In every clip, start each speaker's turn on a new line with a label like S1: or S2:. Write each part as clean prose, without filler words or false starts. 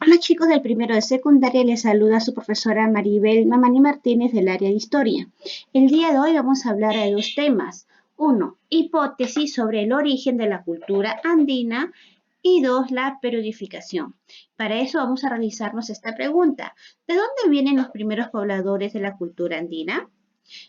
S1: Hola chicos del primero de secundaria, les saluda su profesora Maribel Mamani Martínez del área de Historia. El día de hoy vamos a hablar de dos temas. Uno, hipótesis sobre el origen de la cultura andina y dos, la periodificación. Para eso vamos a realizarnos esta pregunta. ¿De dónde vienen los primeros pobladores de la cultura andina?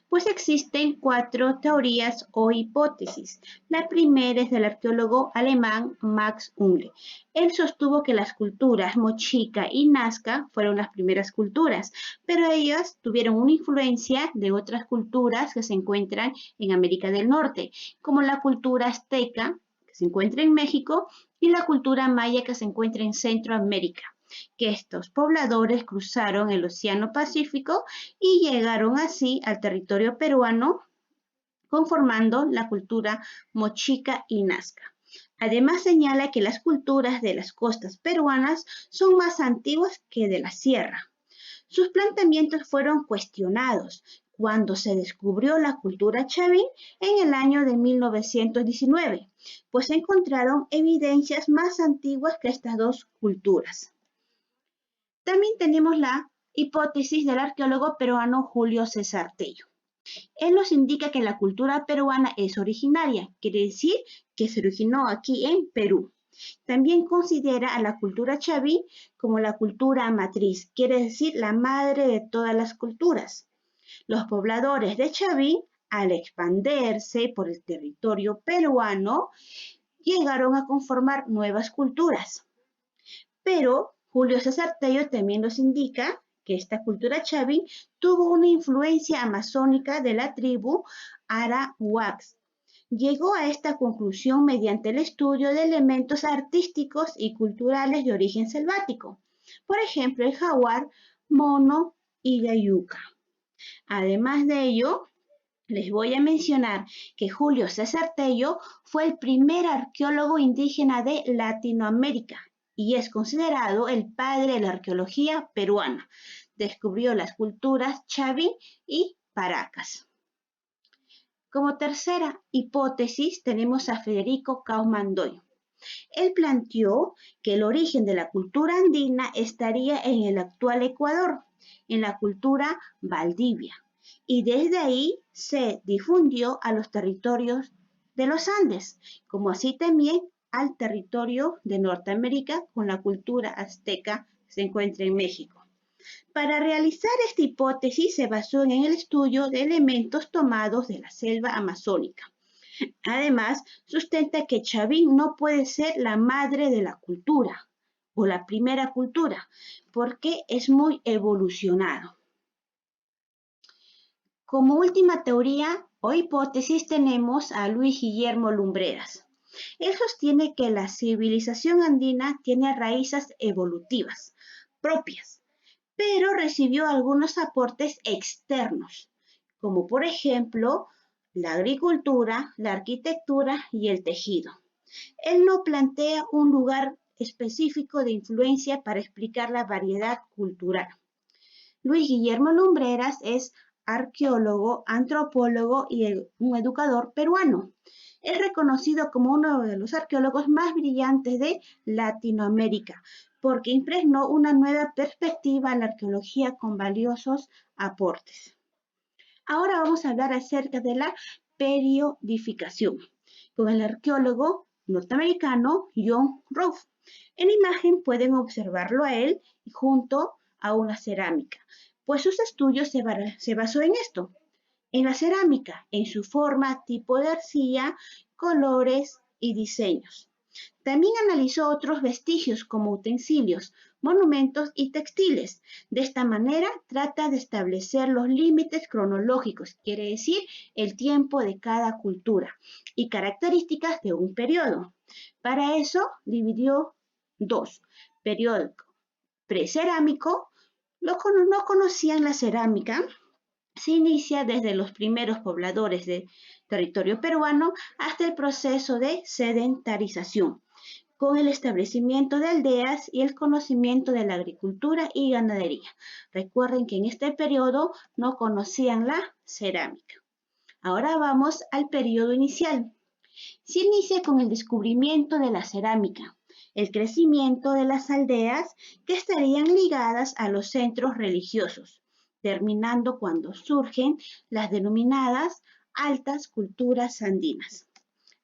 S1: Pues existen cuatro teorías o hipótesis. La primera es del arqueólogo alemán Max Ungle. Él sostuvo que las culturas mochica y nazca fueron las primeras culturas, pero ellas tuvieron una influencia de otras culturas que se encuentran en América del Norte, como la cultura azteca, que se encuentra en México, y la cultura maya, que se encuentra en Centroamérica, que estos pobladores cruzaron el Océano Pacífico y llegaron así al territorio peruano, conformando la cultura mochica y nazca. Además señala que las culturas de las costas peruanas son más antiguas que de la sierra. Sus planteamientos fueron cuestionados cuando se descubrió la cultura chavín en el año de 1919, pues encontraron evidencias más antiguas que estas dos culturas. También tenemos la hipótesis del arqueólogo peruano Julio César Tello. Él nos indica que la cultura peruana es originaria, quiere decir que se originó aquí en Perú. También considera a la cultura chaví como la cultura matriz, quiere decir la madre de todas las culturas. Los pobladores de Chaví, al expandirse por el territorio peruano, llegaron a conformar nuevas culturas. Pero Julio César Tello también nos indica que esta cultura chavín tuvo una influencia amazónica de la tribu Arawaks. Llegó a esta conclusión mediante el estudio de elementos artísticos y culturales de origen selvático, por ejemplo, el jaguar, mono y la yuca. Además de ello, les voy a mencionar que Julio César Tello fue el primer arqueólogo indígena de Latinoamérica y es considerado el padre de la arqueología peruana. Descubrió las culturas chavín y paracas. Como tercera hipótesis tenemos a Federico Kaumandoy. Él planteó que el origen de la cultura andina estaría en el actual Ecuador, en la cultura Valdivia, y desde ahí se difundió a los territorios de los Andes, como así también al territorio de Norteamérica con la cultura azteca que se encuentra en México. Para realizar esta hipótesis se basó en el estudio de elementos tomados de la selva amazónica. Además, sustenta que Chavín no puede ser la madre de la cultura o la primera cultura, porque es muy evolucionado. Como última teoría o hipótesis tenemos a Luis Guillermo Lumbreras. Él sostiene que la civilización andina tiene raíces evolutivas propias, pero recibió algunos aportes externos, como por ejemplo la agricultura, la arquitectura y el tejido. Él no plantea un lugar específico de influencia para explicar la variedad cultural. Luis Guillermo Lumbreras es arqueólogo, antropólogo y un educador peruano. Es reconocido como uno de los arqueólogos más brillantes de Latinoamérica, porque impregnó una nueva perspectiva a la arqueología con valiosos aportes. Ahora vamos a hablar acerca de la periodificación con el arqueólogo norteamericano John Rolfe. En la imagen pueden observarlo a él junto a una cerámica, pues sus estudios se basó en esto, en la cerámica, en su forma, tipo de arcilla, colores y diseños. También analizó otros vestigios como utensilios, monumentos y textiles. De esta manera trata de establecer los límites cronológicos, quiere decir el tiempo de cada cultura y características de un periodo. Para eso dividió dos, periodo precerámico. Los que no conocían la cerámica, se inicia desde los primeros pobladores del territorio peruano hasta el proceso de sedentarización, con el establecimiento de aldeas y el conocimiento de la agricultura y ganadería. Recuerden que en este periodo no conocían la cerámica. Ahora vamos al periodo inicial. Se inicia con el descubrimiento de la cerámica, el crecimiento de las aldeas que estarían ligadas a los centros religiosos, terminando cuando surgen las denominadas altas culturas andinas.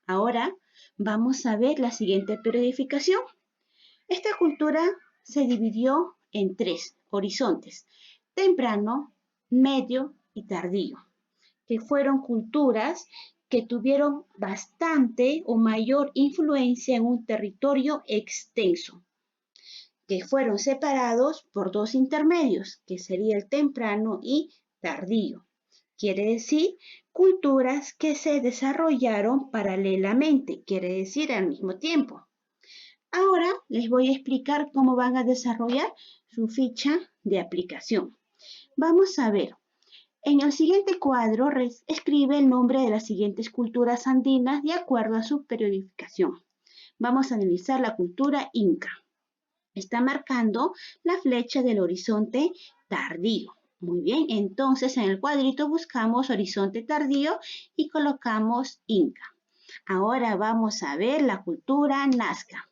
S1: Ahora vamos a ver la siguiente periodificación. Esta cultura se dividió en tres horizontes: temprano, medio y tardío, que fueron culturas que tuvieron bastante o mayor influencia en un territorio extenso, que fueron separados por dos intermedios, que sería el temprano y tardío. Quiere decir, culturas que se desarrollaron paralelamente, quiere decir al mismo tiempo. Ahora les voy a explicar cómo van a desarrollar su ficha de aplicación. Vamos a ver. En el siguiente cuadro escribe el nombre de las siguientes culturas andinas de acuerdo a su periodificación. Vamos a analizar la cultura inca. Está marcando la flecha del horizonte tardío. Muy bien, entonces en el cuadrito buscamos horizonte tardío y colocamos inca. Ahora vamos a ver la cultura nazca.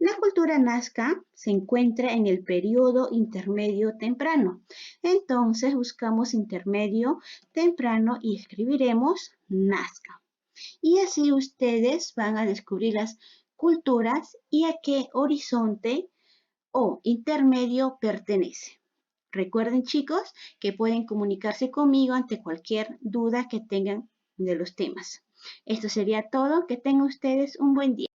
S1: La cultura nazca se encuentra en el periodo intermedio temprano. Entonces buscamos intermedio temprano y escribiremos nazca. Y así ustedes van a descubrir las culturas y a qué horizonte o intermedio pertenece. Recuerden, chicos, que pueden comunicarse conmigo ante cualquier duda que tengan de los temas. Esto sería todo. Que tengan ustedes un buen día.